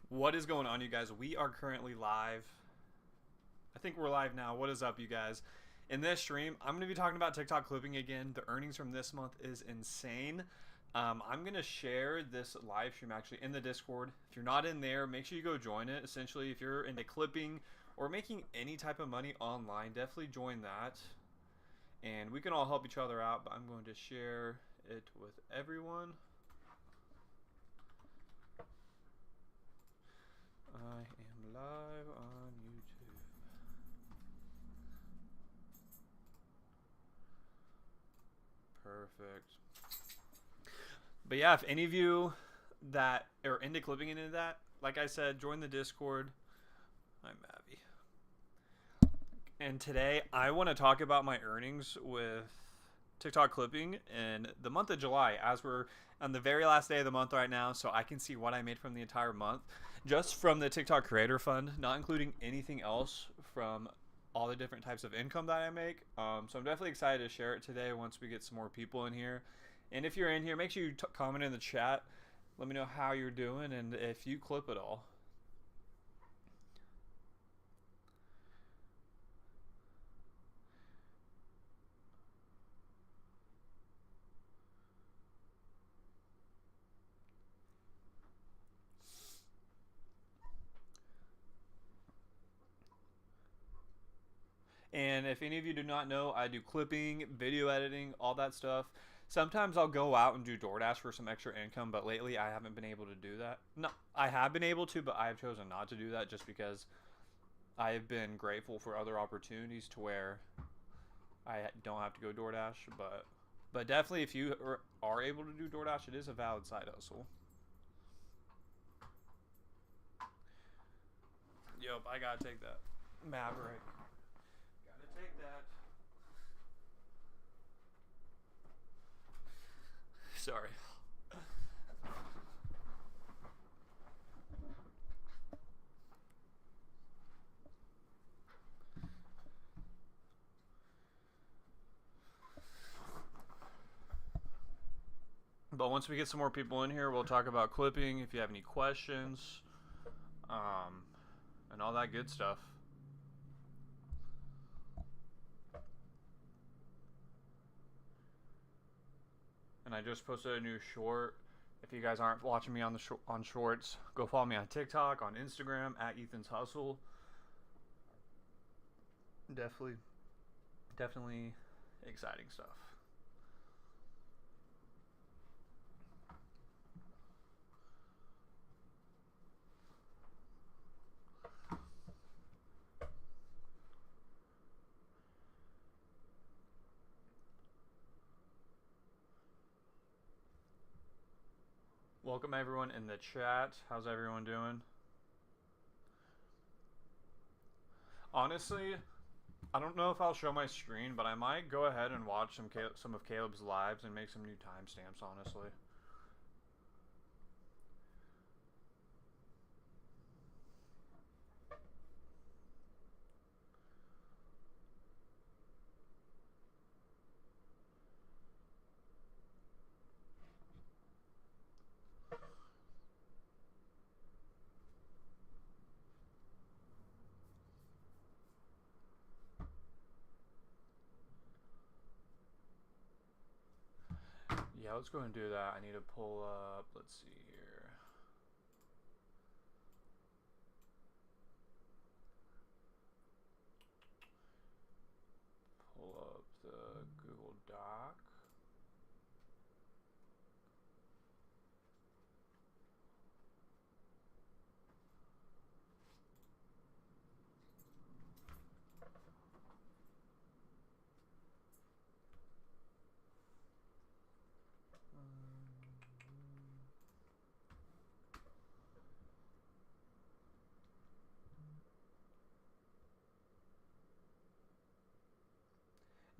What is going on, you guys? We are currently live. I think we're live now. What is up, you guys? In this stream, I'm going to be talking about TikTok clipping again. The earnings from this month is insane. I'm going to share this live stream actually in the Discord. If you're not in there, make sure you go join it. Essentially, if you're into clipping or making any type of money online, definitely join that. And we can all help each other out, but I'm going to share it with everyone. I am live on YouTube. Perfect. But yeah, if any of you that are into clipping into that, like I said, join the Discord. I'm Abby. And today I want to talk about my earnings with TikTok clipping in the month of July, as we're on the very last day of the month right now, so I can see what I made from the entire month just from the TikTok Creator Fund, not including anything else from all the different types of income that I make. So I'm definitely excited to share it today once we get some more people in here. And if you're in here, make sure you comment in the chat. Let me know how you're doing and if you clip at all. And if any of you do not know, I do clipping, video editing, all that stuff. Sometimes I'll go out and do DoorDash for some extra income, but lately I haven't been able to do that. No, I have been able to, but I have chosen not to do that just because I have been grateful for other opportunities to where I don't have to go DoorDash. But definitely, if you are able to do DoorDash, it is a valid side hustle. Yep, I gotta take that Maverick. Gotta take that. Sorry. But once we get some more people in here, we'll talk about clipping. If you have any questions, and all that good stuff. And I just posted a new short. If you guys aren't watching me on the on shorts, go follow me on TikTok, on Instagram at Ethan's Hustle. Definitely exciting stuff. Welcome everyone in the chat. How's everyone doing? Honestly, I don't know if I'll show my screen, but I might go ahead and watch some of Caleb's lives and make some new timestamps, honestly. Yeah, let's go and do that. I need to pull up, let's see here. Pull up the Google Doc.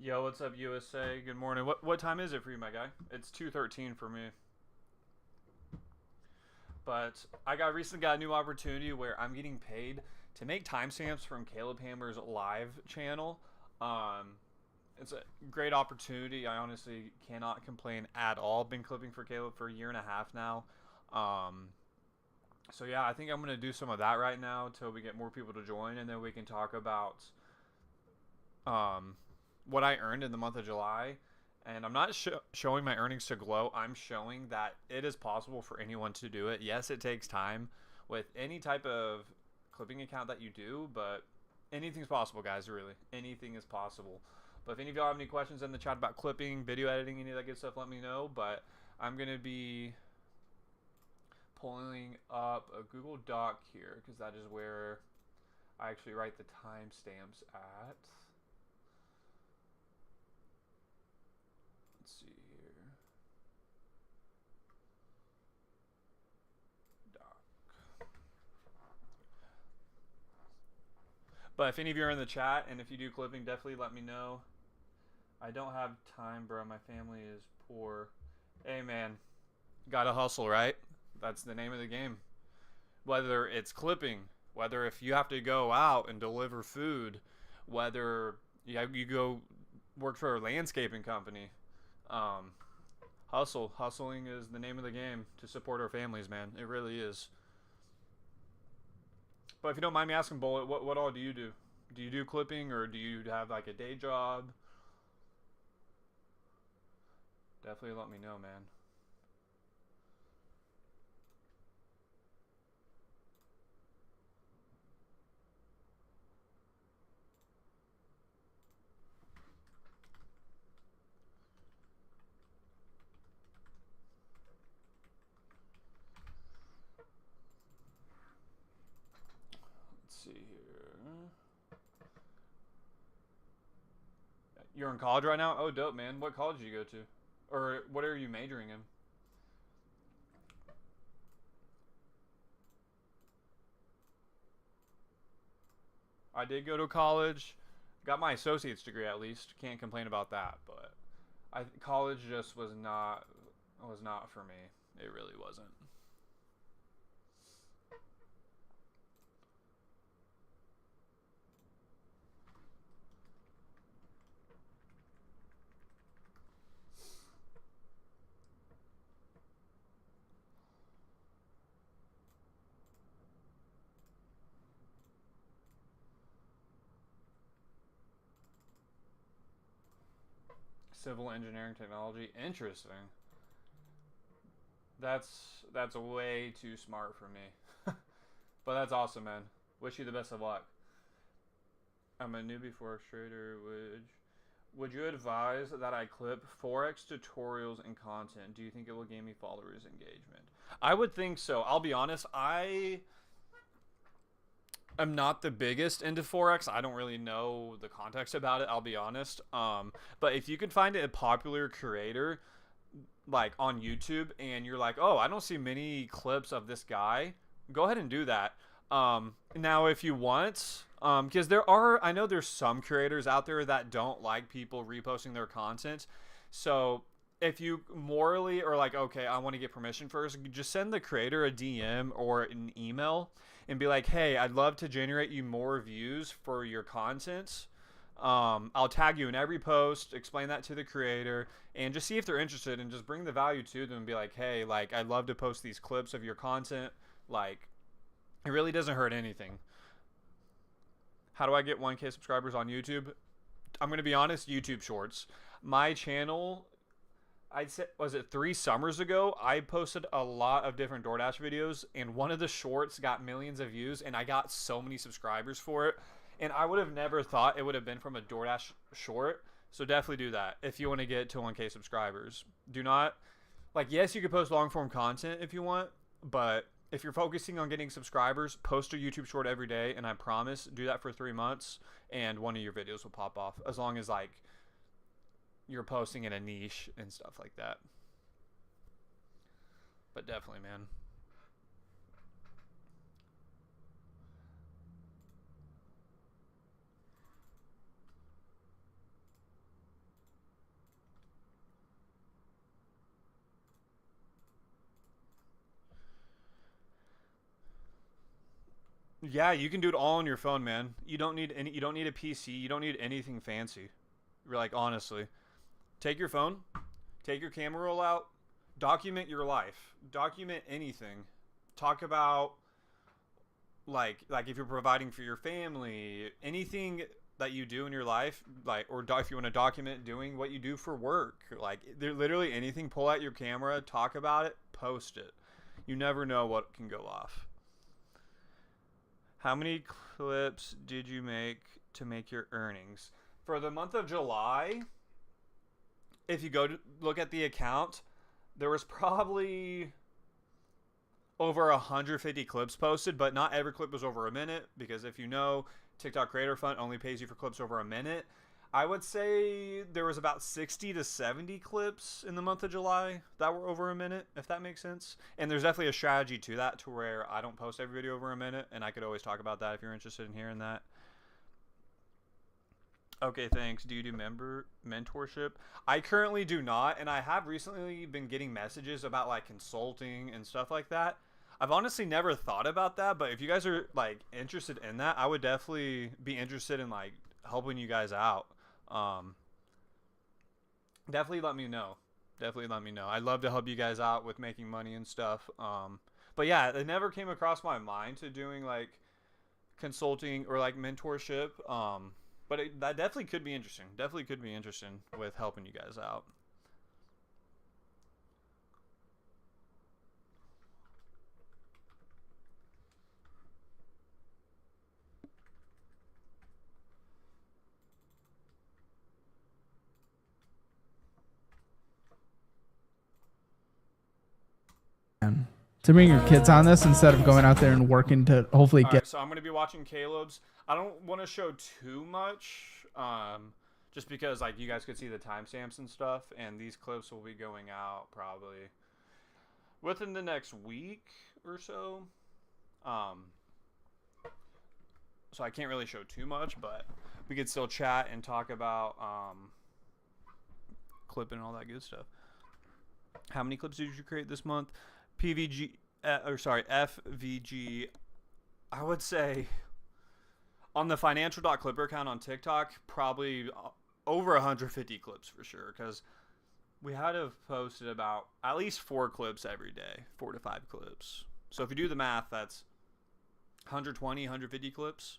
Yo, what's up, USA? Good morning. What time is it for you, my guy? It's 2:13 for me. But I recently got a new opportunity where I'm getting paid to make timestamps from Caleb Hammer's live channel. It's a great opportunity. I honestly cannot complain at all. Been clipping for Caleb for a year and a half now. So yeah, I think I'm gonna do some of that right now until we get more people to join, and then we can talk about um, what I earned in the month of July. And I'm not showing my earnings to Glow. I'm showing that it is possible for anyone to do it. Yes, it takes time with any type of clipping account that you do, but anything's possible, guys. Really, anything is possible. But if any of y'all have any questions in the chat about clipping, video editing, any of that good stuff, let me know. But I'm gonna be pulling up a Google Doc here because that is where I actually write the timestamps at. Let's see here. Doc. But if any of you are in the chat and if you do clipping, definitely let me know. I don't have time, bro. My family is poor. Hey, man. Gotta hustle, right? That's the name of the game. Whether it's clipping, whether if you have to go out and deliver food, whether you go work for a landscaping company, hustling is the name of the game to support our families, man. It really is. But if you don't mind me asking, Bullet, what all do you do? Do you do clipping, or do you have like a day job? Definitely let me know, man. Let's see here. You're in college right now? Oh, dope, man. What college did you go to? Or what are you majoring in? I did go to college. Got my associate's degree at least. Can't complain about that, but college just was not for me. It really wasn't. Civil engineering technology. Interesting. That's way too smart for me. But that's awesome, man. Wish you the best of luck. I'm a newbie forex trader. Would you advise that I clip forex tutorials and content? Do you think it will gain me followers engagement? I would think so. I'll be honest. I'm not the biggest into forex. I don't really know the context about it. I'll be honest. But if you could find a popular creator like on YouTube and you're like, oh, I don't see many clips of this guy, go ahead and do that. Now, if you want, because I know there's some creators out there that don't like people reposting their content. So if you morally are like, okay, I want to get permission first, just send the creator a DM or an email and be like, hey, I'd love to generate you more views for your content. I'll tag you in every post, explain that to the creator, and just see if they're interested and just bring the value to them and be like, hey, like, I'd love to post these clips of your content. Like, it really doesn't hurt anything. How do I get 1K subscribers on YouTube? I'm going to be honest, YouTube Shorts. My channel, I'd say, was it 3 summers ago? I posted a lot of different DoorDash videos, and one of the shorts got millions of views, and I got so many subscribers for it. And I would have never thought it would have been from a DoorDash short. So definitely do that if you want to get to 1K subscribers. Do not, like, yes, you could post long form content if you want, but if you're focusing on getting subscribers, post a YouTube short every day, and I promise, do that for 3 months, and one of your videos will pop off, as long as, like, you're posting in a niche and stuff like that. But definitely, man. Yeah, you can do it all on your phone, man. You don't need a PC. You don't need anything fancy. Like, honestly, take your phone, take your camera roll out, document your life, document anything. talk about like if you're providing for your family, anything that you do in your life, like, or if you want to document doing what you do for work, like there literally anything, pull out your camera, talk about it, post it. You never know what can go off. How many clips did you make to make your earnings for the month of July? If you go to look at the account, there was probably over 150 clips posted, but not every clip was over a minute, because if you know, TikTok Creator Fund only pays you for clips over a minute. I would say there was about 60 to 70 clips in the month of July that were over a minute, if that makes sense. And there's definitely a strategy to that, to where I don't post every video over a minute, and I could always talk about that if you're interested in hearing that. Okay, thanks. Do you do mentorship? I currently do not, and I have recently been getting messages about like consulting and stuff like that. I've honestly never thought about that, but if you guys are like interested in that, I would definitely be interested in like helping you guys out. Definitely let me know. Definitely let me know. I'd love to help you guys out with making money and stuff. But yeah, it never came across my mind to doing like consulting or like mentorship. But that definitely could be interesting. Definitely could be interesting with helping you guys out. To bring your kids on this instead of going out there and working to hopefully get. Right, so I'm going to be watching Caleb's. I don't want to show too much, just because like you guys could see the timestamps and stuff, and these clips will be going out probably within the next week or so. So I can't really show too much, but we could still chat and talk about clipping and all that good stuff. How many clips did you create this month? FVG, I would say on the financial.clipper account on TikTok, probably over 150 clips for sure, because we had to have posted about at least 4 clips every day, 4 to 5 clips. So if you do the math, that's 120, 150 clips,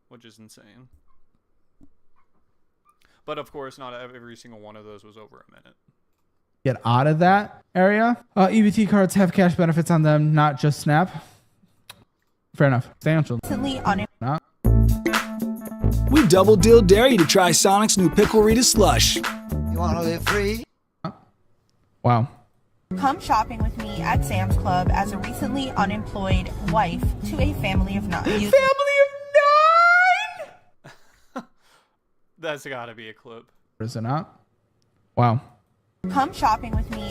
which is insane. But of course, not every single one of those was over a minute. Get out of that area. EBT cards have cash benefits on them, not just Snap. Fair enough. Substantial. We double deal dare you to try Sonic's new Pickle Rita slush. You want to live free? Wow. Come shopping with me at Sam's Club as a recently unemployed wife to a family of 9. Family of 9? That's gotta be a clip. Is it not? Wow. Come shopping with me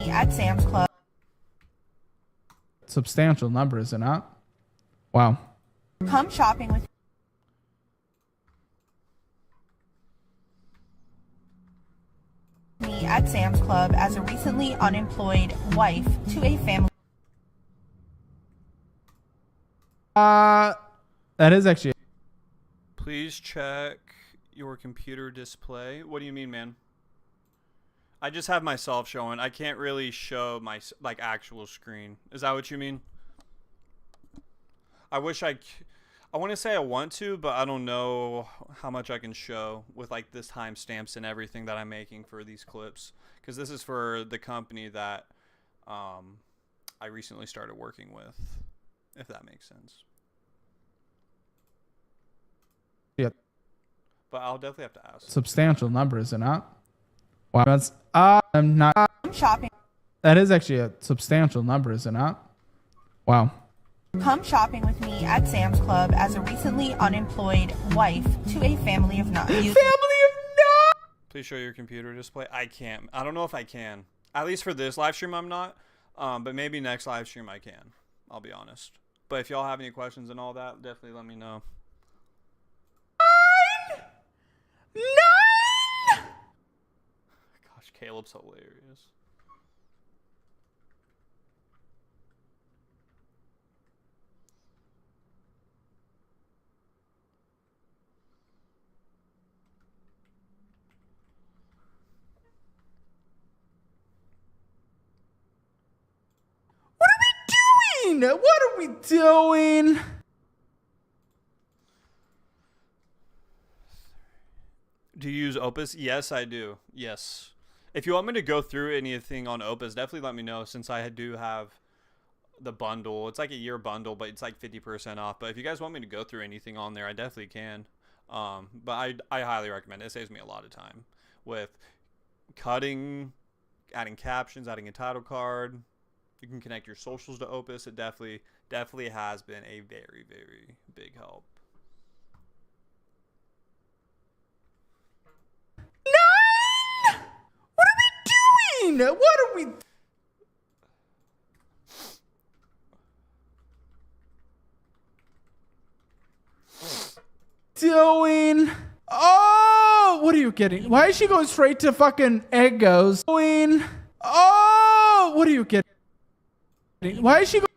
at Sam's Club. Substantial number, is it not? Wow. Come shopping with me at Sam's Club as a recently unemployed wife to a family. That is actually. Please check your computer display. What do you mean, man? I just have myself showing. I can't really show my like actual screen. Is that what you mean? I wish I want to say I want to, but I don't know how much I can show with like this timestamps and everything that I'm making for these clips, because this is for the company that I recently started working with, if that makes sense. Yeah. But I'll definitely have to ask. Substantial number, is it not? Wow. That's I'm not. Come shopping. That is actually a substantial number, is it not? Wow. Come shopping with me at Sam's Club as a recently unemployed wife to a family of 9. Family of 9. Please show your computer display. I can't. I don't know if I can. At least for this live stream, I'm not. But maybe next live stream I can. I'll be honest. But if y'all have any questions and all that, definitely let me know. Caleb's hilarious. What are we doing? Do you use Opus? Yes, I do. Yes. If you want me to go through anything on Opus, definitely let me know, since I do have the bundle. It's like a year bundle, but it's like 50% off. But if you guys want me to go through anything on there, I definitely can. But I highly recommend it. It saves me a lot of time with cutting, adding captions, adding a title card. You can connect your socials to Opus. It definitely has been a very, very big help. What are we doing? Oh, what are you getting? Why is she going straight to fucking Eggos? Oh, what are you getting? Why is she going?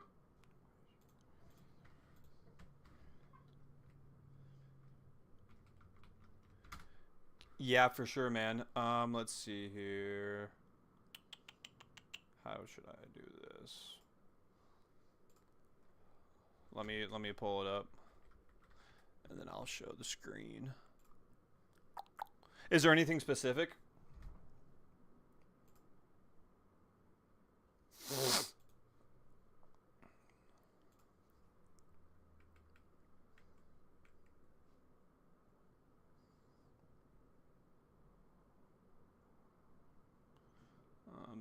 Yeah, for sure, man. Let's see here. How should I do this? Let me pull it up, and then I'll show the screen. Is there anything specific?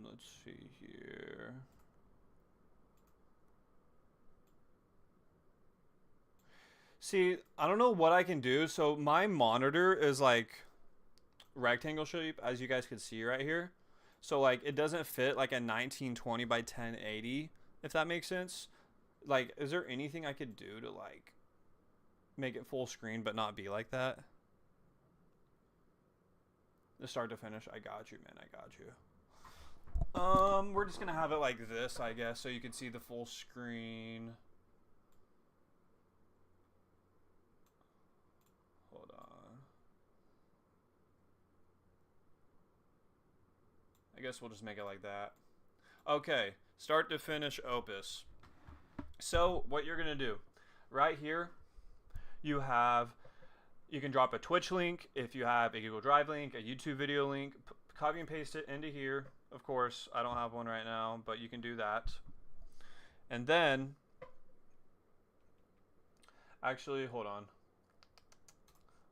Let's see here. See, I don't know what I can do. So my monitor is like rectangle shape, as you guys can see right here. So like it doesn't fit like a 1920 by 1080, if that makes sense. Like, is there anything I could do to like make it full screen but not be like that? The start to finish, I got you, man. I got you. We're just gonna have it like this, I guess, so you can see the full screen. Hold on. I guess we'll just make it like that. Okay, start to finish Opus. So what you're gonna do, right here, you can drop a Twitch link, if you have a Google Drive link, a YouTube video link, copy and paste it into here. Of course, I don't have one right now, but you can do that. And then, actually, hold on.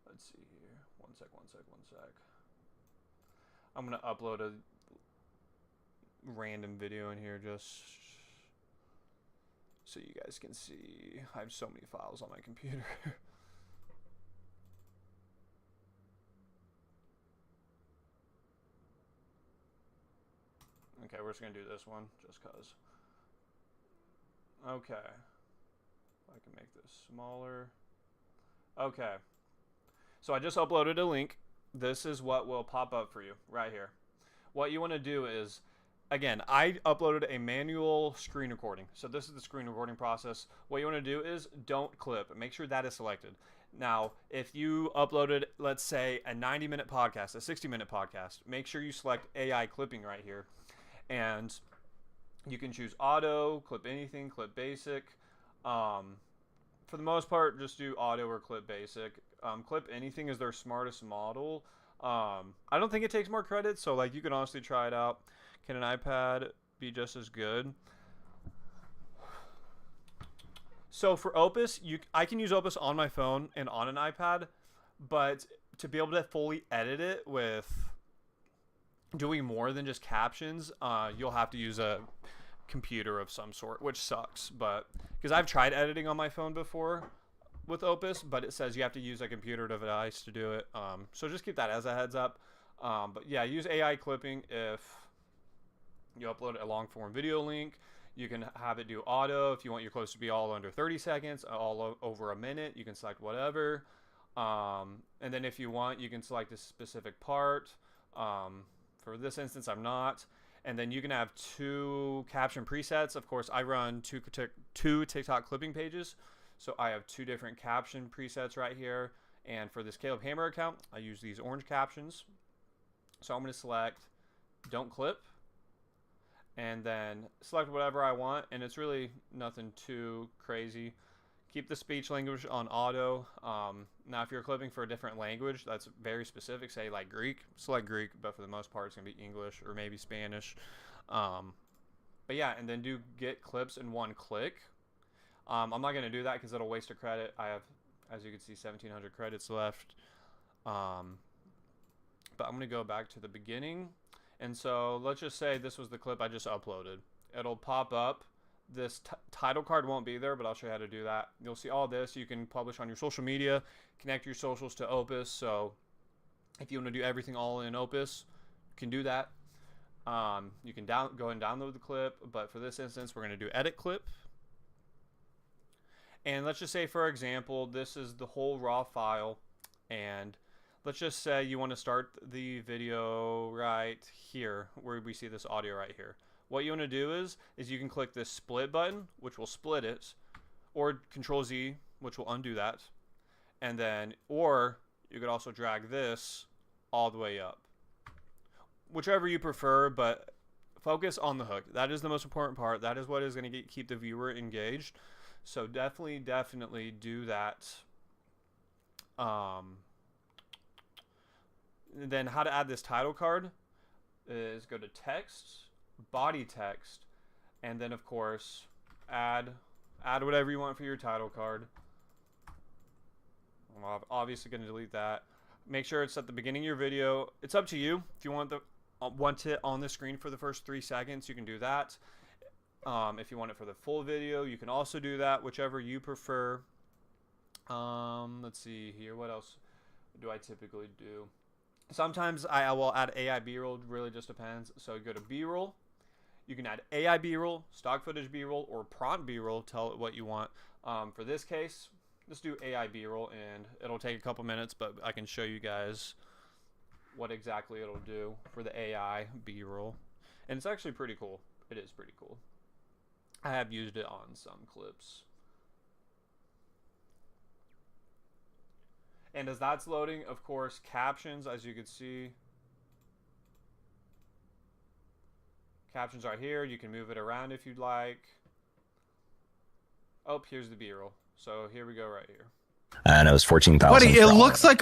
Let's see here. One sec. I'm going to upload a random video in here just so you guys can see. I have so many files on my computer. Okay, we're just going to do this one just because. Okay. If I can make this smaller. Okay. So I just uploaded a link. This is what will pop up for you right here. What you want to do is, again, I uploaded a manual screen recording. So this is the screen recording process. What you want to do is don't clip. Make sure that is selected. Now, if you uploaded, let's say, a 90-minute podcast, a 60-minute podcast, make sure you select AI clipping right here. And you can choose auto, clip anything, clip basic. For the most part, just do auto or clip basic. Clip anything is their smartest model. I don't think it takes more credits, so like you can honestly try it out. Can an iPad be just as good? So for Opus, I can use Opus on my phone and on an iPad, but to be able to fully edit it with doing more than just captions, you'll have to use a computer of some sort, which sucks. But because I've tried editing on my phone before with Opus, but it says you have to use a computer device to do it. So just keep that as a heads up. But yeah, use AI clipping if you upload a long form video link. You can have it do auto if you want your clips to be all under 30 seconds, all over a minute. You can select whatever. And then if you want, you can select a specific part. For this instance, I'm not. And then you can have 2 caption presets. Of course, I run two TikTok clipping pages. So I have 2 different caption presets right here. And for this Caleb Hammer account, I use these orange captions. So I'm going to select don't clip. And then select whatever I want. And it's really nothing too crazy. Keep the speech language on auto. Now, if you're clipping for a different language that's very specific, say like Greek, select Greek, but for the most part, it's going to be English or maybe Spanish. But yeah, and then do get clips in 1 click. I'm not going to do that because it'll waste a credit. I have, as you can see, 1,700 credits left. But I'm going to go back to the beginning. And so let's just say this was the clip I just uploaded. It'll pop up. This title card won't be there, but I'll show you how to do that. You'll see all this. You can publish on your social media, connect your socials to Opus. So if you want to do everything all in Opus, you can do that. You can go and download the clip, but for this instance, we're going to do edit clip. And let's just say, for example, this is the whole raw file. And let's just say you want to start the video right here, where we see this audio right here. What you want to do is you can click this split button, which will split it, or Control Z, which will undo that. And then, or you could also drag this all the way up. Whichever you prefer, but focus on the hook. That is the most important part. That is what is going to keep the viewer engaged. So definitely do that. Then how to add this title card is go to text, body text, and then of course add whatever you want for your title card. I'm obviously going to delete that. Make sure it's at the beginning of your video. It's up to you. If you want it on the screen for the first 3 seconds, you can do that. If you want it for the full video, you can also do that, whichever you prefer. Let's see here. What else do I typically do? Sometimes I will add AI B-roll. Really just depends. So go to B-roll. You can add AI B-roll, stock footage B-roll, or prompt B-roll. Tell it what you want. For this case, just do AI B-roll, and it'll take a couple minutes, but I can show you guys what exactly it'll do for the AI B-roll. And it's actually pretty cool. It is pretty cool. I have used it on some clips. And as that's loading, of course, captions, as you can see. Captions are here. You can move it around if you'd like. Oh, here's the B-roll. So here we go right here. And it was 14,000. Buddy, it looks like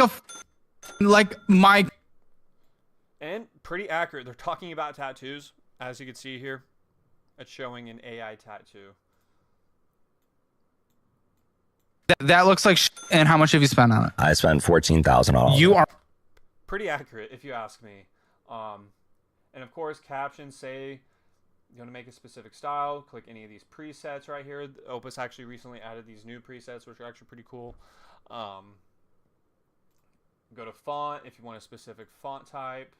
like my. And pretty accurate. They're talking about tattoos, as you can see here. It's showing an AI tattoo. That looks like and how much have you spent on it? I spent 14,000 on it. You are pretty accurate, if you ask me. And of course, captions say you want to make a specific style. Click any of these presets right here. Opus actually recently added these new presets, which are actually pretty cool. Go to font if you want a specific font type.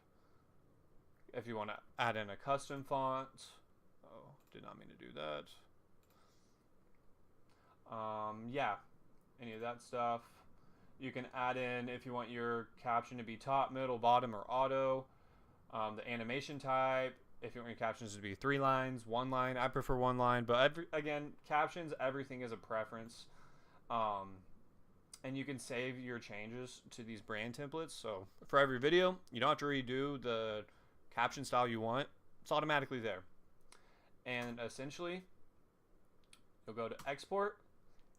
If you want to add in a custom font. Oh, did not mean to do that. Yeah, any of that stuff. You can add in if you want your caption to be top, middle, bottom, or auto. The animation type, if you want your captions to be 3 lines, 1 line. I prefer 1 line, but again, captions, everything is a preference. And you can save your changes to these brand templates. So for every video, you don't have to redo the caption style you want. It's automatically there. And essentially, you'll go to export.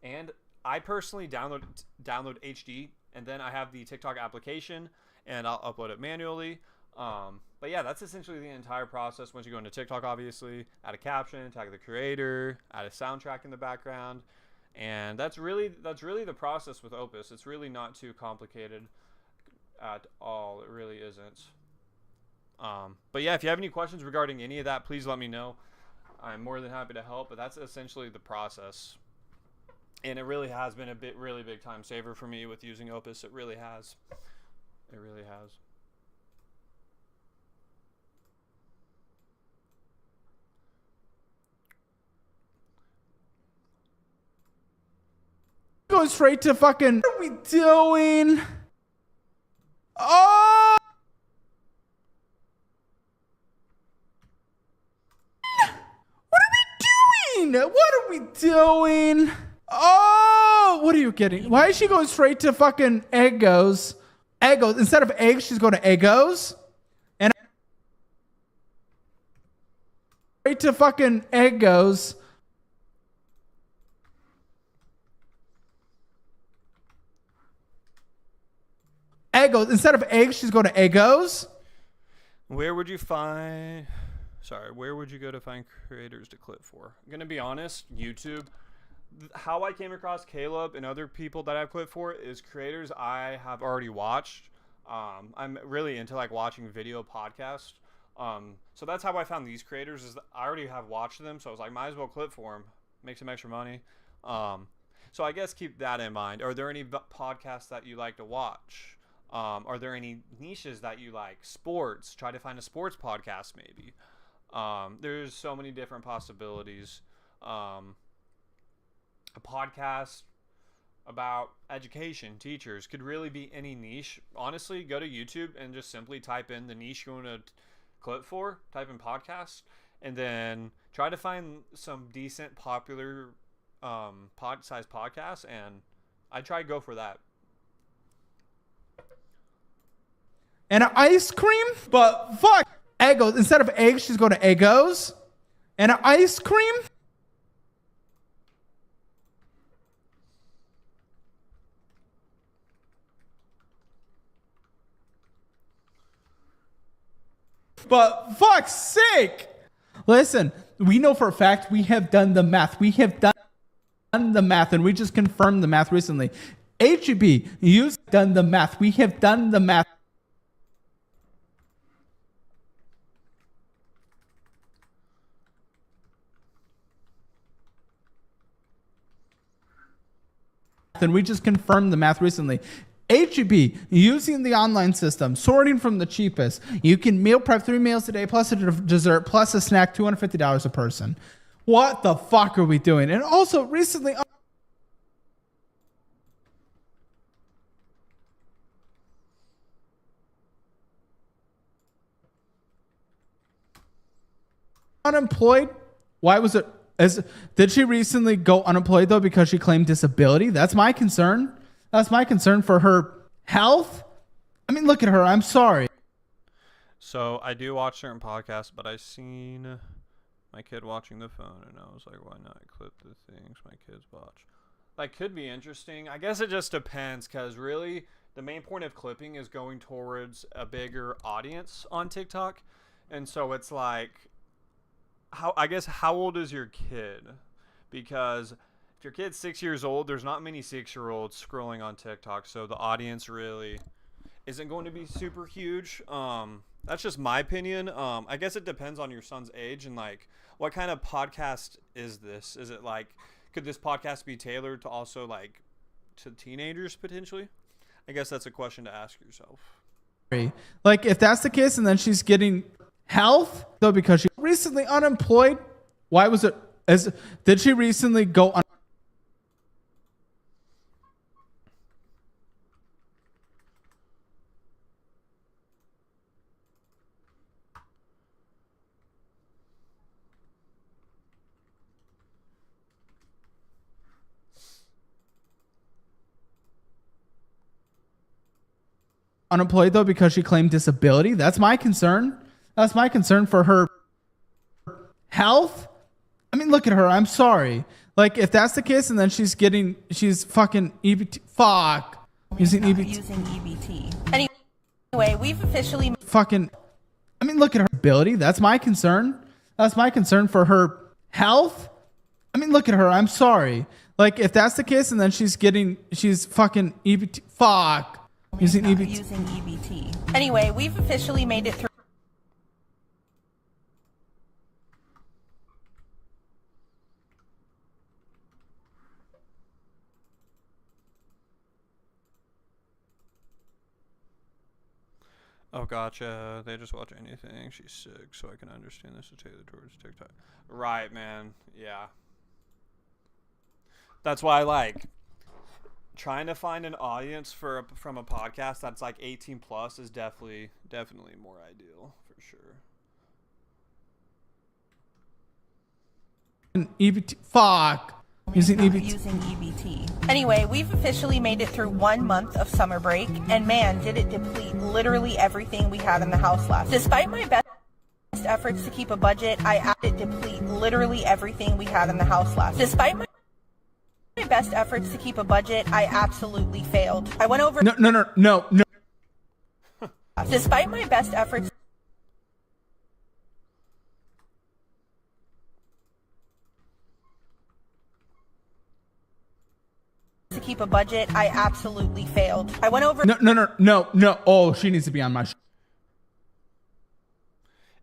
And I personally download HD, and then I have the TikTok application, and I'll upload it manually. But yeah, that's essentially the entire process. Once you go into TikTok, obviously, add a caption, tag the creator, add a soundtrack in the background, and that's really the process with Opus. It's really not too complicated at all. It really isn't. But yeah, if you have any questions regarding any of that, please let me know. I'm more than happy to help. But that's essentially the process. And it really has been a really big time saver for me with using Opus. It really has. It really has. Going straight to fucking. What are we doing? Oh! What are we doing? Oh, what are you getting? Why is she going straight to fucking Eggos? Eggos. Instead of eggs, she's going to Eggos. And straight to fucking Eggos. Eggos. Instead of eggs, she's going to Eggos. Where would you find... Sorry, where would you go to find creators to clip for? I'm going to be honest, YouTube. How I came across Caleb and other people that I've clipped for is creators I have already watched. I'm really into like watching video podcasts. So that's how I found these creators, is that I already have watched them. So I was like, might as well clip for them, make some extra money. So I guess keep that in mind. Are there any podcasts that you like to watch? Are there any niches that you like? Sports. Try to find a sports podcast maybe. There's so many different possibilities. A podcast about education, teachers, could really be any niche. Honestly, go to YouTube and just simply type in the niche you want to clip for, type in podcast, and then try to find some decent popular size podcasts, and I try to go for that. And an ice cream? But fuck. Eggos. Instead of eggs, she's going to Eggos. And an ice cream? But fuck's sake. Listen, we know for a fact we have done the math. We have done the math, and we just confirmed the math recently. HEB, you've done the math. We have done the math. And we just confirmed the math recently. HEB, using the online system, sorting from the cheapest. You can meal prep 3 meals a day, plus a dessert, plus a snack, $250 a person. What the fuck are we doing? And also, recently... unemployed? Why was it... Did she recently go unemployed, though, because she claimed disability? That's my concern. That's my concern for her health. I mean, look at her. I'm sorry. So I do watch certain podcasts, but I seen my kid watching the phone, and I was like, why not clip the things my kids watch? That could be interesting. I guess it just depends, because really the main point of clipping is going towards a bigger audience on TikTok. And so it's like, how old is your kid? Because if your kid's 6 years old, there's not many 6-year-olds scrolling on TikTok, so the audience really isn't going to be super huge. That's just my opinion. I guess it depends on your son's age and like what kind of podcast is this? Is it like, could this podcast be tailored to also like to teenagers potentially? I guess that's a question to ask yourself. Like if that's the case, and then she's getting health though because she recently unemployed. Why was it? Did she recently go unemployed though because she claimed disability? That's my concern. That's my concern for her health. I mean, look at her. I'm sorry. Like, if that's the case, and then she's fucking EBT. Fuck. Using EBT. Anyway, we've officially fucking. I mean, look at her ability. That's my concern. That's my concern for her health. I mean, look at her. I'm sorry. Like, if that's the case, and then she's fucking EBT. Fuck. Using EBT. Anyway, we've officially made it through. Oh, gotcha. They just watch anything. She's sick, so I can understand this is tailored towards TikTok. Right, man. Yeah. That's why I like trying to find an audience from a podcast that's like 18 plus is definitely more ideal for sure. EBT. Fuck. Using EBT. Using EBT. Anyway, we've officially made it through 1 month of summer break, and man, did it deplete literally everything we had in the house last. Despite my best efforts to keep a budget, I added deplete literally everything we had in the house last. Despite my best efforts to keep a budget, I absolutely failed. I went over. No. Despite my best efforts. To keep a budget, I absolutely failed. I went over. No. Oh, she needs to be on my show.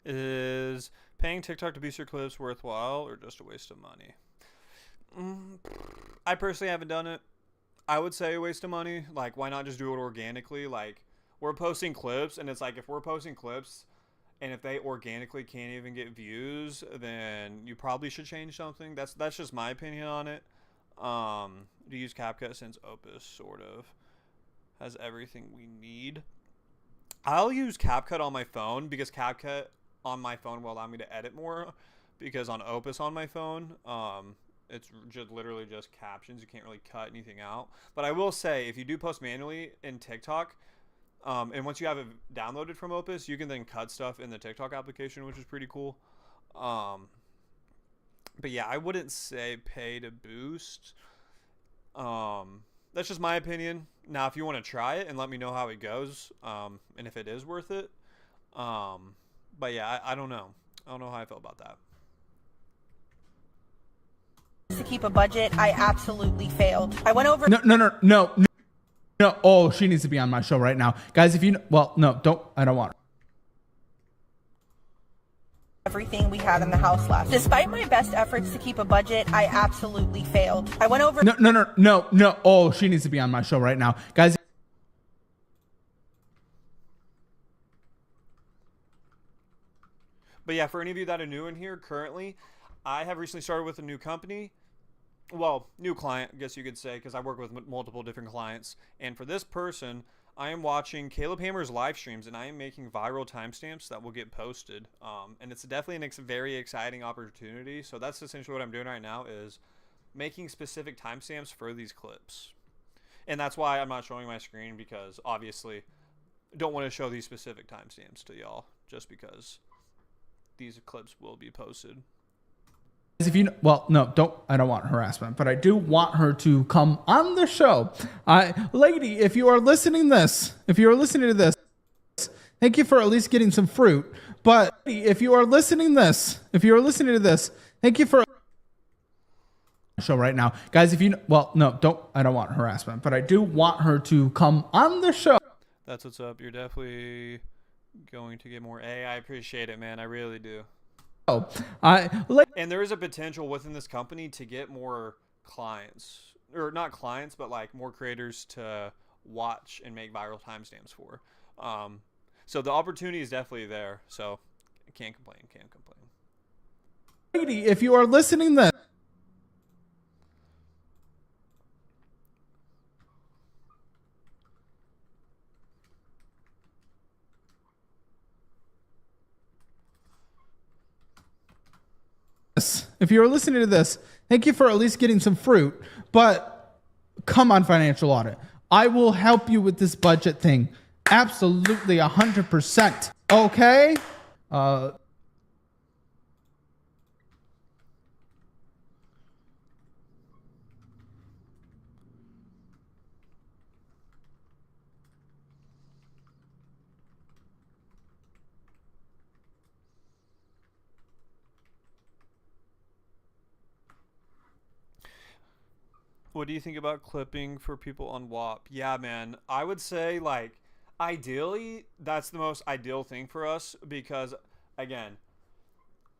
Is paying TikTok to boost your clips worthwhile or just a waste of money? I personally haven't done it. I would say a waste of money. Like, why not just do it organically? Like, we're posting clips, and it's like, if we're posting clips and if they organically can't even get views, then you probably should change something. That's just my opinion on it. To use CapCut since Opus sort of has everything we need. I'll use CapCut on my phone because CapCut on my phone will allow me to edit more, because on Opus on my phone, it's just literally just captions. You can't really cut anything out. But I will say, if you do post manually in TikTok, and once you have it downloaded from Opus, you can then cut stuff in the TikTok application, which is pretty cool. But yeah, I wouldn't say pay to boost. That's just my opinion. Now, if you want to try it and let me know how it goes, and if it is worth it. But yeah, I don't know. I don't know how I feel about that. To keep a budget, I absolutely failed. I went over. No. Oh, she needs to be on my show right now, guys. If you don't. I don't want her. Everything we had in the house last. Despite my best efforts to keep a budget, I absolutely failed. I went over. No. Oh, she needs to be on my show right now, guys. But yeah, for any of you that are new in here currently, I have recently started with a new company. Well, new client, I guess you could say, because I work with multiple different clients. And for this person, I am watching Caleb Hammer's live streams, and I am making viral timestamps that will get posted. And it's definitely a very exciting opportunity. So that's essentially what I'm doing right now, is making specific timestamps for these clips. And that's why I'm not showing my screen, because obviously I don't want to show these specific timestamps to y'all, just because these clips will be posted. If you don't. I don't want harassment, but I do want her to come on the show. Lady, if you are listening to this, thank you for at least getting some fruit. But if you are listening to this, thank you for show right now, guys. If you don't. I don't want harassment, but I do want her to come on the show. That's what's up. You're definitely going to get more. I appreciate it, man. I really do. And there is a potential within this company to get more clients, or not clients, but like more creators to watch and make viral timestamps for. So the opportunity is definitely there. So can't complain. Lady, if you are listening to this, thank you for at least getting some fruit, but come on, Financial Audit. I will help you with this budget thing. Absolutely 100%. Okay? What do you think about clipping for people on WAP? Yeah, man. I would say, like, ideally, that's the most ideal thing for us, because, again,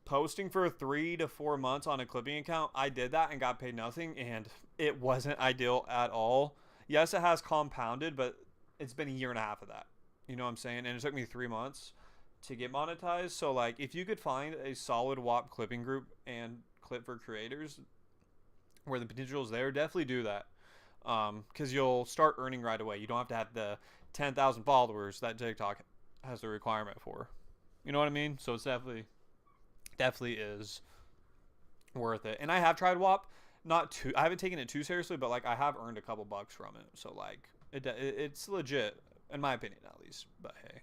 posting for 3 to 4 months on a clipping account, I did that and got paid nothing, and it wasn't ideal at all. Yes, it has compounded, but it's been a year and a half of that. You know what I'm saying? And it took me 3 months to get monetized. So, like, if you could find a solid WAP clipping group and clip for creators where the potential is there, definitely do that, because you'll start earning right away. You don't have to have the 10,000 followers that TikTok has the requirement for. You know what I mean? So it's definitely is worth it. And I have tried WAP, I haven't taken it too seriously, but like I have earned a couple bucks from it. So like it's legit in my opinion at least. But hey.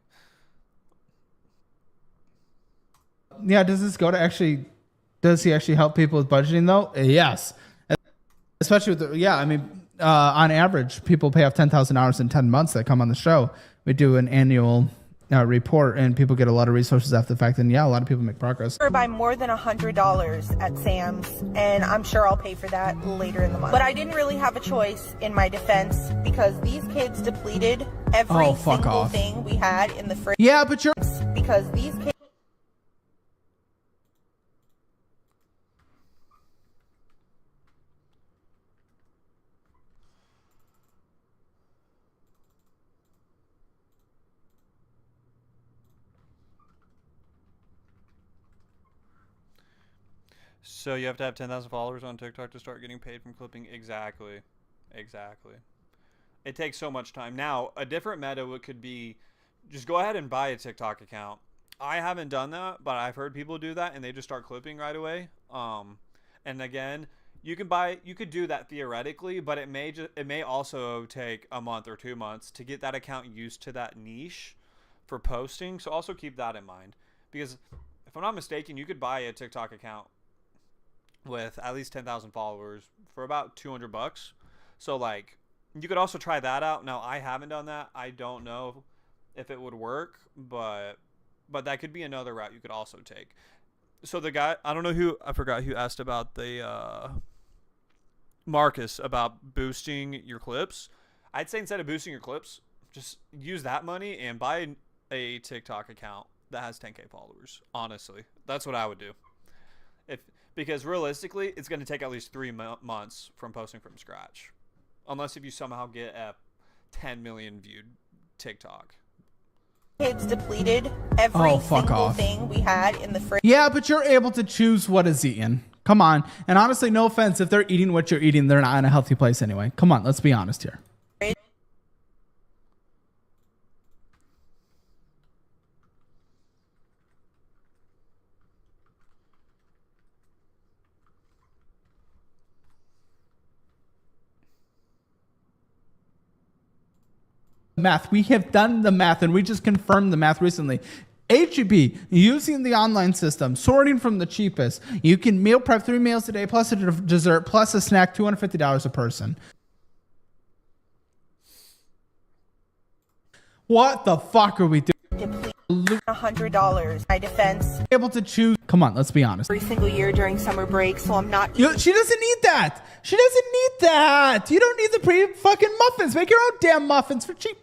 Yeah, does he actually help people with budgeting though? Yes. Especially with on average, people pay off $10,000 in 10 months that come on the show. We do an annual report, and people get a lot of resources after the fact. And yeah, a lot of people make progress. By more than $100 at Sam's, and I'm sure I'll pay for that later in the month. But I didn't really have a choice in my defense because these kids depleted every single thing we had in the fridge. Yeah, but because these kids. So you have to have 10,000 followers on TikTok to start getting paid from clipping? Exactly. It takes so much time. Now, a different meta could be just go ahead and buy a TikTok account. I haven't done that, but I've heard people do that and they just start clipping right away. And again, you could do that theoretically, but it may also take a month or 2 months to get that account used to that niche for posting. So also keep that in mind, because if I'm not mistaken, you could buy a TikTok account with at least 10,000 followers for about $200. So like you could also try that out. Now I haven't done that. I don't know if it would work, but that could be another route you could also take. So the guy, I forgot who asked about the Marcus about boosting your clips. I'd say instead of boosting your clips, just use that money and buy a TikTok account that has 10K followers. Honestly, that's what I would do. Because realistically, it's going to take at least 3 months from posting from scratch. Unless if you somehow get a 10 million viewed TikTok. Kids depleted every single thing we had in the fridge. Yeah, but you're able to choose what is eaten. Come on. And honestly, no offense, if they're eating what you're eating, they're not in a healthy place anyway. Come on, let's be honest here. Math. We have done the math, and we just confirmed the math recently. HEB, using the online system, sorting from the cheapest, you can meal prep 3 meals a day plus a dessert plus a snack, $250 a person. What the fuck are we doing? $100. My defense. Able to choose. Come on, let's be honest. Every single year during summer break, so I'm not. She doesn't need that. She doesn't need that. You don't need the pre-fucking muffins. Make your own damn muffins for cheap.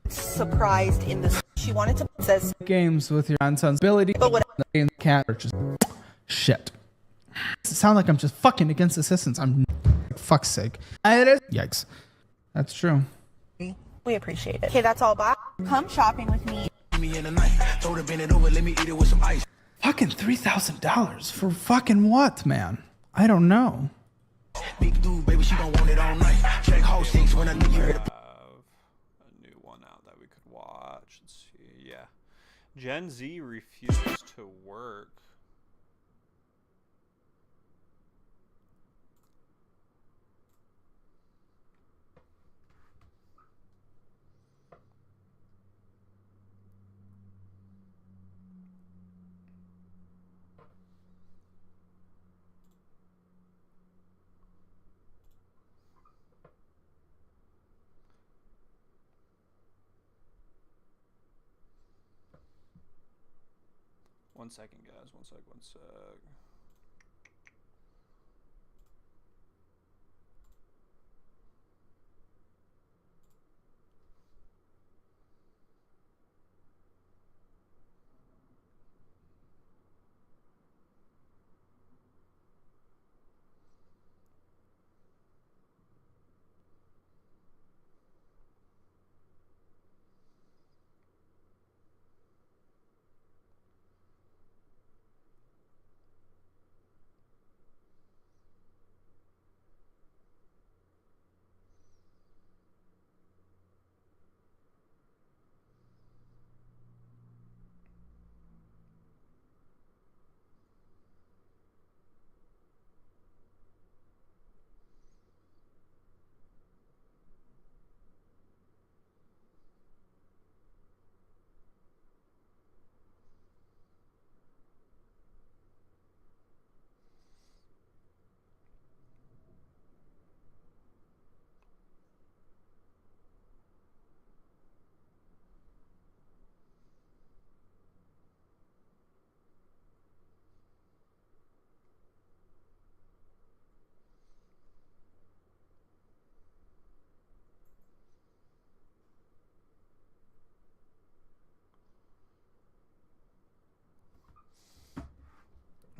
Surprised in this. She wanted to says games with your grandson's ability, but what can't purchase. Shit. It sounds like I'm just fucking against assistance. I'm fuck's sake. It is. Yikes. That's true. We appreciate it. Okay, that's all. Bye. Come shopping with me. Fucking $3,000 for fucking what, man? I don't know. Big dude, baby, she gon' want it all night. Check how six when I knew you heard a new one out that we could watch. Let's see. Yeah. Gen Z refuses to work. One second, guys. One sec.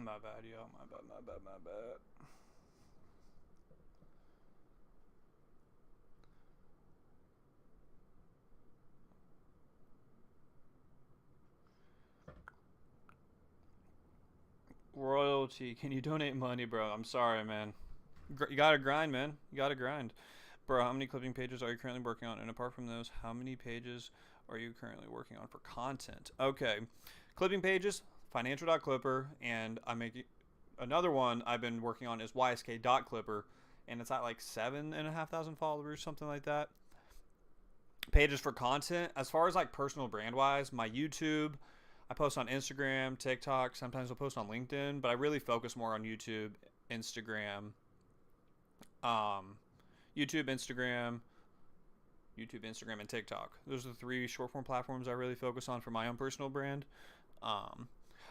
My bad, yo. My bad. Royalty, can you donate money, bro? I'm sorry, man. You gotta grind, man. You gotta grind. Bro, how many clipping pages are you currently working on? And apart from those, how many pages are you currently working on for content? Okay. Clipping pages, financial.clipper, and I'm making another one I've been working on is ysk.clipper, and it's at like 7,500 followers, something like that. Pages for content. As far as like personal brand wise, my YouTube, I post on Instagram, TikTok, sometimes I'll post on LinkedIn, but I really focus more on YouTube, Instagram, and TikTok. Those are the 3 short form platforms I really focus on for my own personal brand.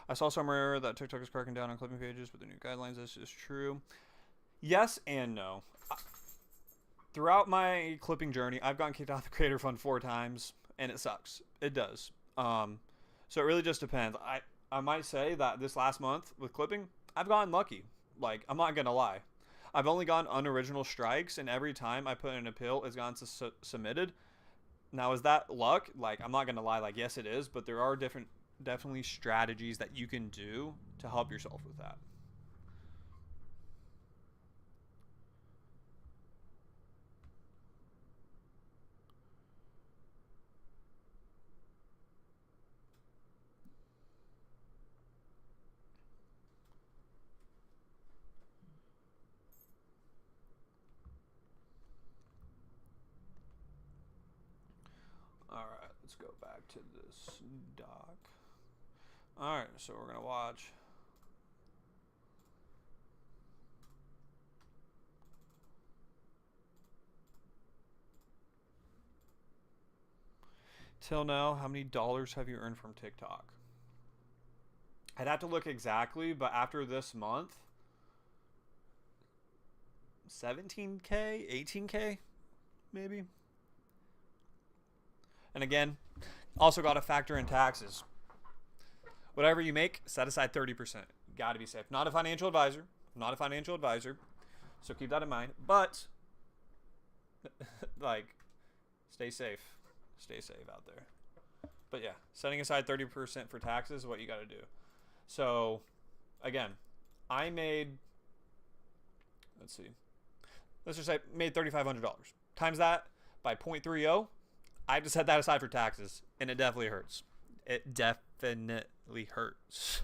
I saw somewhere that TikTok is cracking down on clipping pages with the new guidelines. This is true. Yes and no. Throughout my clipping journey, I've gotten kicked out of the Creator Fund 4 times, and it sucks. It does. So it really just depends. I might say that this last month with clipping, I've gotten lucky. Like, I'm not going to lie. I've only gotten unoriginal strikes, and every time I put in an appeal, it's gotten submitted. Now, is that luck? Like, I'm not going to lie. Like, yes, it is. But there are definitely strategies that you can do to help yourself with that. Alright, let's go back to this doc. Alright, so we're going to watch. Till now, how many dollars have you earned from TikTok? I'd have to look exactly, but after this month, 17K, 18K, maybe. And again, also got to factor in taxes. Whatever you make, set aside 30%. Got to be safe. Not a financial advisor. So keep that in mind. But, like, stay safe. Stay safe out there. But yeah, setting aside 30% for taxes is what you got to do. So, again, I made, let's just say made $3,500. Times that by 0.30. I have to set that aside for taxes, and it definitely hurts. It definitely hurts.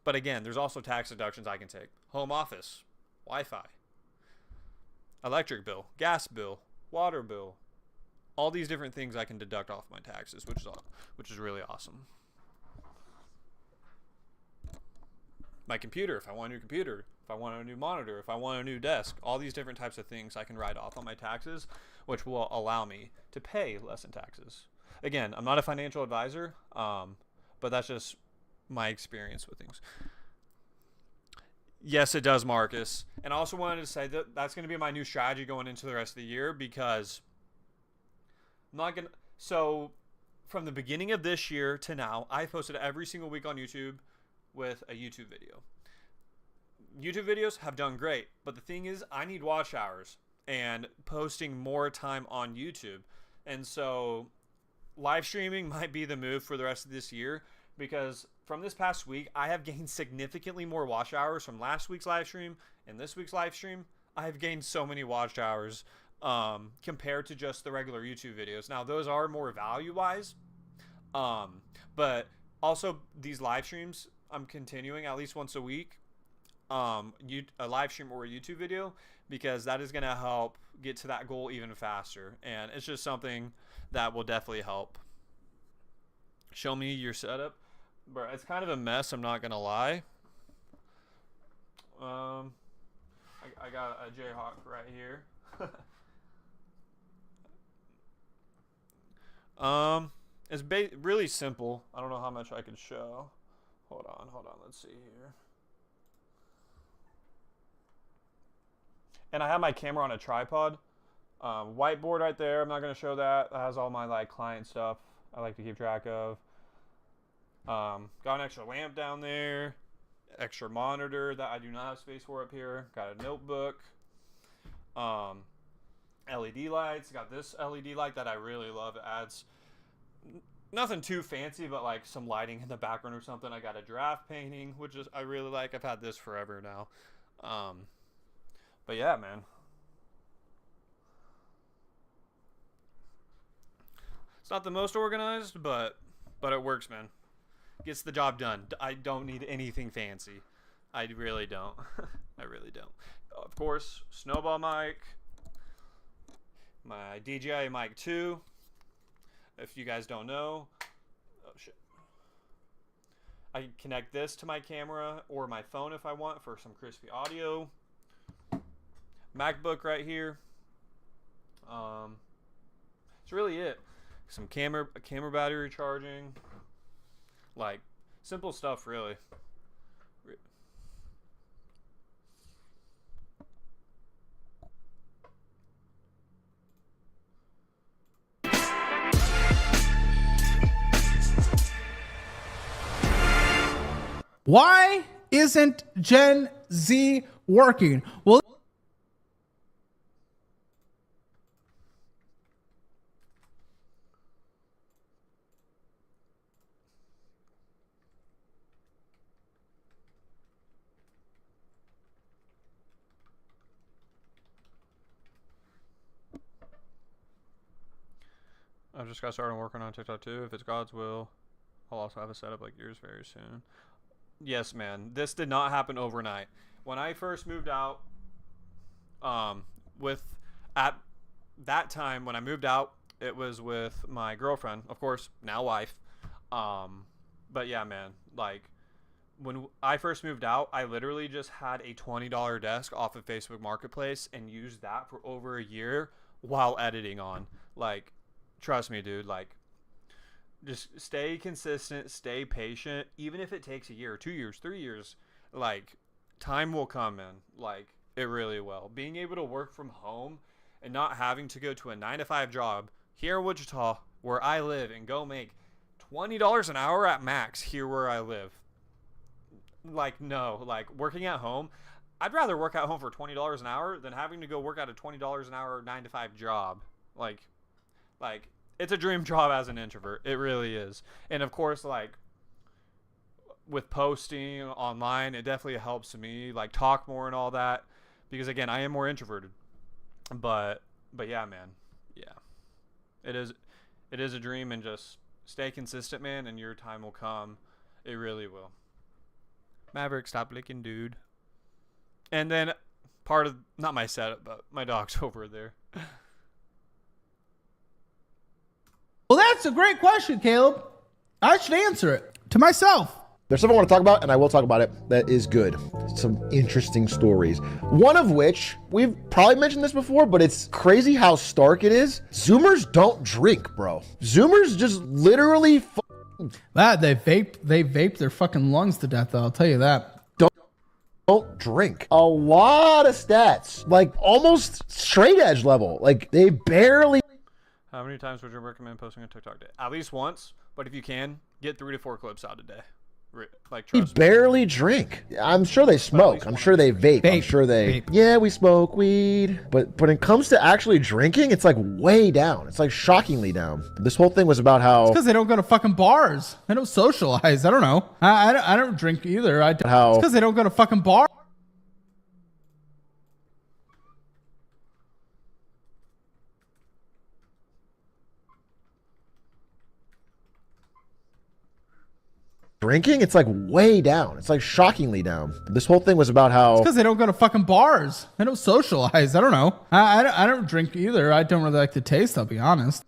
But again, there's also tax deductions I can take. Home office, Wi-Fi, electric bill, gas bill, water bill. All these different things I can deduct off my taxes, which is really awesome. My computer, if I want a new computer, if I want a new monitor, if I want a new desk, all these different types of things I can write off on my taxes, which will allow me to pay less in taxes. Again, I'm not a financial advisor, but that's just my experience with things. Yes, it does, Marcus. And I also wanted to say that that's going to be my new strategy going into the rest of the year, because I'm not going to... So, from the beginning of this year to now, I've posted every single week on YouTube with a YouTube video. YouTube videos have done great, but the thing is, I need watch hours and posting more time on YouTube. And so live streaming might be the move for the rest of this year, because from this past week, I have gained significantly more watch hours from last week's live stream and this week's live stream. I have gained so many watch hours compared to just the regular YouTube videos. Now, those are more value-wise, but also these live streams, I'm continuing at least once a week. A live stream or a YouTube video, because that is going to help get to that goal even faster, and it's just something that will definitely help. Show me your setup, bro. It's kind of a mess, I'm not gonna lie. I got a Jayhawk right here. It's really simple. I don't know how much I could show. Hold on, let's see here. And I have my camera on a tripod. Whiteboard right there. I'm not going to show that. It has all my client stuff I like to keep track of. Got an extra lamp down there, extra monitor that I do not have space for up here. Got a notebook, LED lights. Got this LED light that I really love. It adds nothing too fancy, but like some lighting in the background or something. I got a giraffe painting, which is I really like. I've had this forever now. But yeah, man. It's not the most organized, but it works, man. Gets the job done. I don't need anything fancy. I really don't. I really don't. Of course, snowball mic. My DJI mic 2. If you guys don't know. Oh, shit. I can connect this to my camera or my phone if I want for some crispy audio. MacBook right here. That's really it. Some camera battery charging. Like, simple stuff, really. Why isn't Gen Z working? Well, I've just got started working on TikTok too. If it's God's will, I'll also have a setup like yours very soon. Yes, man. This did not happen overnight. When I first moved out, at that time when I moved out, it was with my girlfriend, of course, now wife. But yeah, man, like when I first moved out, I literally just had a $20 desk off of Facebook Marketplace and used that for over a year while editing on. Like, trust me, dude, like, just stay consistent, stay patient, even if it takes a year, 2 years, 3 years, like, time will come, man. Like, it really will. Being able to work from home and not having to go to a 9-to-5 job here in Wichita, where I live, and go make $20 an hour at max here where I live. Like, no, like, working at home, I'd rather work at home for $20 an hour than having to go work at a $20 an hour 9-to-5 job. Like, it's a dream job as an introvert. It really is. And of course, like, with posting online, it definitely helps me, like, talk more and all that, because again, I am more introverted. But yeah, man. Yeah. It is a dream, and just stay consistent, man, and your time will come. It really will. Maverick, stop licking, dude. And then part of, not my setup, but my dog's over there. Well, that's a great question, Caleb. I should answer it to myself. There's something I want to talk about, and I will talk about it, that is good. Some interesting stories. One of which, we've probably mentioned this before, but it's crazy how stark it is. Zoomers don't drink, bro. Zoomers just literally They vape their fucking lungs to death, though, I'll tell you that. don't drink. A lot of stats, like almost straight edge level. Like, they barely. How many times would you recommend posting a TikTok day? At least once, but if you can, get 3 to 4 clips out a day. Like, They trust me. barely drink. I'm sure they smoke. I'm sure they vape. I'm sure they. Yeah, we smoke weed. But when it comes to actually drinking, it's like way down. It's like shockingly down. This whole thing was about how. Because they don't go to fucking bars. They don't socialize. I don't know. I don't drink either. It's because they don't go to fucking bars. Drinking, it's like way down. It's like shockingly down. This whole thing was about how. Because they don't go to fucking bars. They don't socialize. I don't know. I don't drink either. I don't really like the taste, I'll be honest.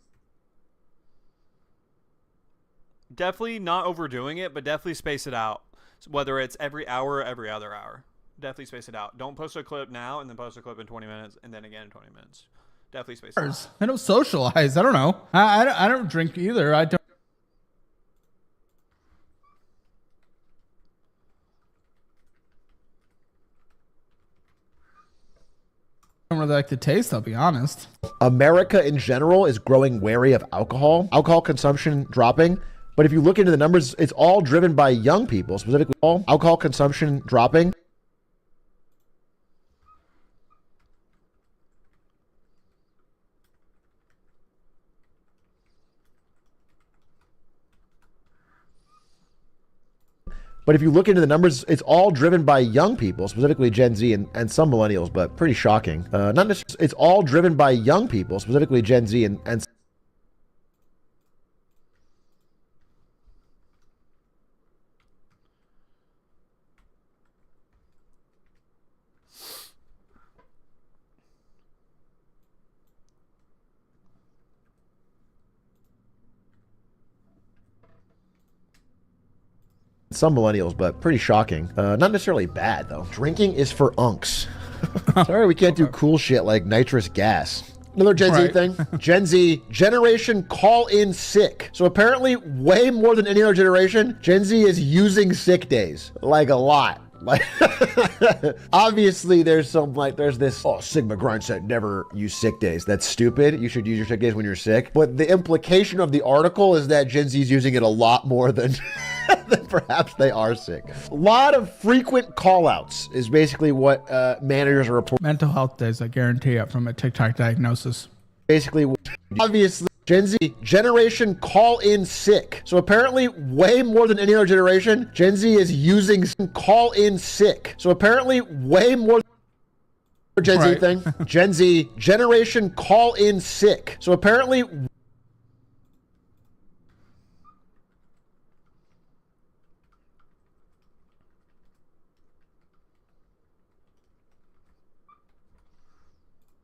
Definitely not overdoing it, but definitely space it out. Whether it's every hour or every other hour. Definitely space it out. Don't post a clip now and then post a clip in 20 minutes and then again in 20 minutes. Definitely space it out. They don't socialize. I don't know. I don't drink either. I don't really like the taste, I'll be honest. America in general is growing wary of alcohol. Alcohol consumption dropping. But if you look into the numbers, it's all driven by young people, specifically all alcohol consumption dropping. But if you look into the numbers, it's all driven by young people, specifically Gen Z and some millennials, but pretty shocking. Not necessarily, it's all driven by young people, specifically Gen Z and some millennials, but pretty shocking. Not necessarily bad, though. Drinking is for unks. Sorry, we can't do cool shit like nitrous gas. Another Gen Z thing. Gen Z, generation call in sick. So apparently, way more than any other generation, Gen Z is using sick days. Like a lot. Like, obviously, there's this, Sigma grind set, never use sick days. That's stupid. You should use your sick days when you're sick. But the implication of the article is that Gen Z is using it a lot more than then perhaps they are sick. A lot of frequent call-outs is basically what managers are reporting. Mental health days, I guarantee it, from a TikTok diagnosis. Basically, obviously, Gen Z, generation call in sick. So apparently, way more than any other generation, Gen Z is using call in sick. So apparently, way more Gen Z thing. Gen Z, generation call in sick. So apparently,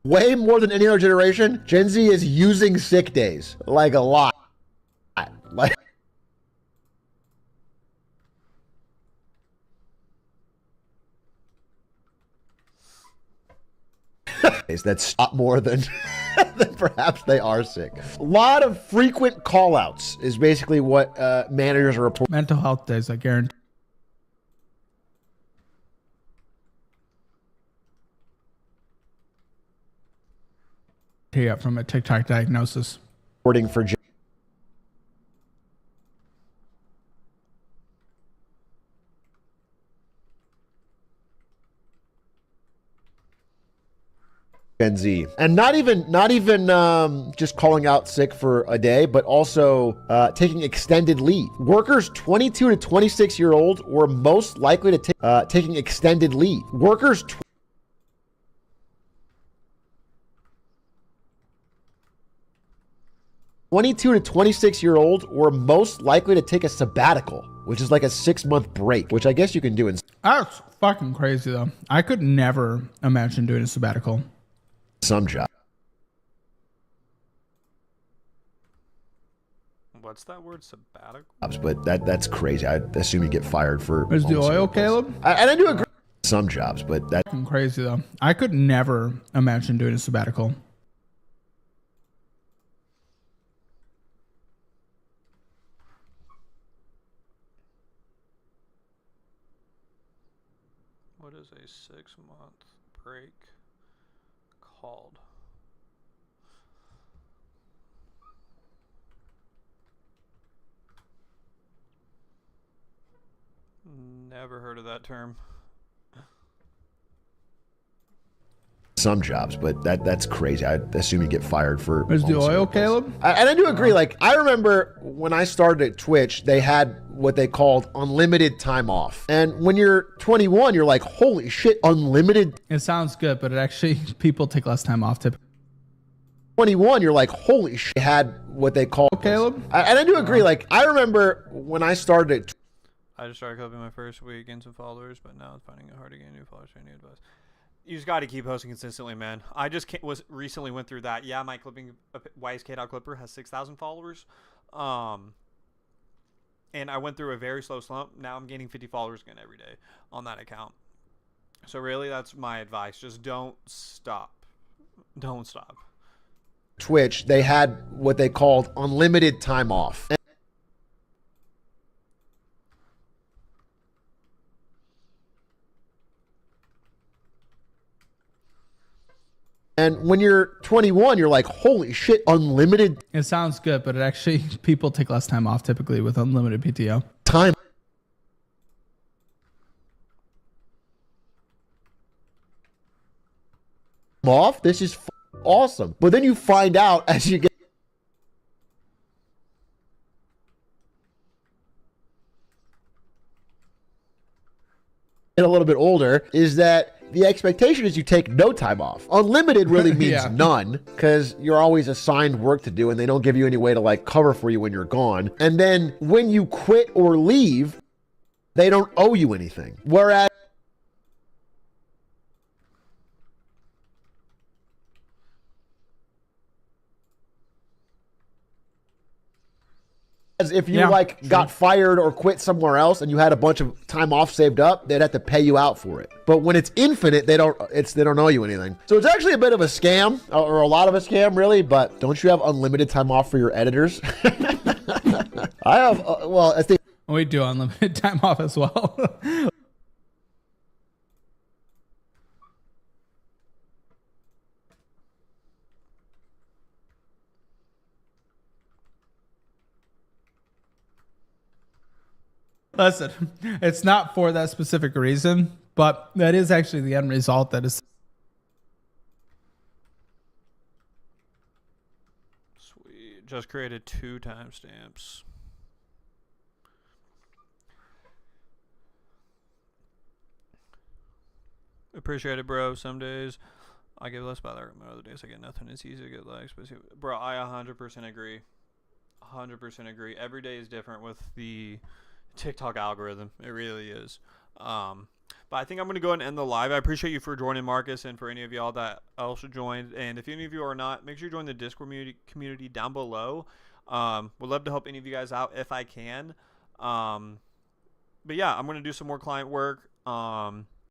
way more than any other generation, Gen Z is using sick days. Like a lot. Like, that's a lot more than than perhaps they are sick. A lot of frequent call-outs is basically what managers are reporting. Mental health days, I guarantee. From a TikTok diagnosis. Reporting for Gen Z, and not even just calling out sick for a day, but also taking extended leave. Workers 22 to 26 year old were most likely to take taking extended leave. Workers 22 to 26 year old were most likely to take a sabbatical, which is like a 6-month break, which I guess you can do in That's fucking crazy, though. I could never imagine doing a sabbatical. some jobs. What's that word, sabbatical? But that's crazy. I assume you get fired for. Is the almost oil, every place. Caleb? And I do agree. Some jobs, but that's Fucking crazy, though. I could never imagine doing a sabbatical. What is a 6-month break called? Never heard of that term. some jobs, but that's crazy. I assume you get fired for. Is the almost oil, every place. Caleb? And I do agree. Like, I remember when I started at Twitch, they had what they called unlimited time off. And when you're 21, you're like, holy shit, unlimited. It sounds good, but it actually, people take less time off typically. 21, you're like, holy shit, had what they call. Caleb? And I do agree. Like, I remember when I started at I just started clipping my first week, gained some followers, but now it's finding it hard to gain new followers. Any advice? You just got to keep posting consistently, man. I just recently went through that. Yeah, my clipping YSK.Clipper has 6,000 followers, and I went through a very slow slump. Now I'm gaining 50 followers again every day on that account. So really, that's my advice. Just don't stop. Don't stop. Twitch, they had what they called unlimited time off. And when you're 21, you're like, holy shit, unlimited It sounds good, but it actually people take less time off typically with unlimited PTO. time off. This is awesome. But then you find out as you get a little bit older is that the expectation is you take no time off. Unlimited really means Yeah. none, because you're always assigned work to do and they don't give you any way to like cover for you when you're gone. And then when you quit or leave, they don't owe you anything. Whereas if you got fired or quit somewhere else and you had a bunch of time off saved up, they'd have to pay you out for it. But when it's infinite, they don't owe you anything. So it's actually a bit of a scam, or a lot of a scam, really. But don't you have unlimited time off for your editors? I have. Well, I think We do unlimited time off as well. Listen, it's not for that specific reason, but that is actually the end result that is. Sweet. Just created 2 timestamps. Appreciate it, bro. Some days I get less by the other days I get nothing. It's easy to get likes, but bro, I 100% agree. 100% agree. Every day is different with the TikTok algorithm. It really is. But I think I'm going to go ahead and end the live. I appreciate you for joining, Marcus, and for any of y'all that also joined. And if any of you are not, make sure you join the Discord community down below. Would love to help any of you guys out if I can. But yeah, I'm going to do some more client work.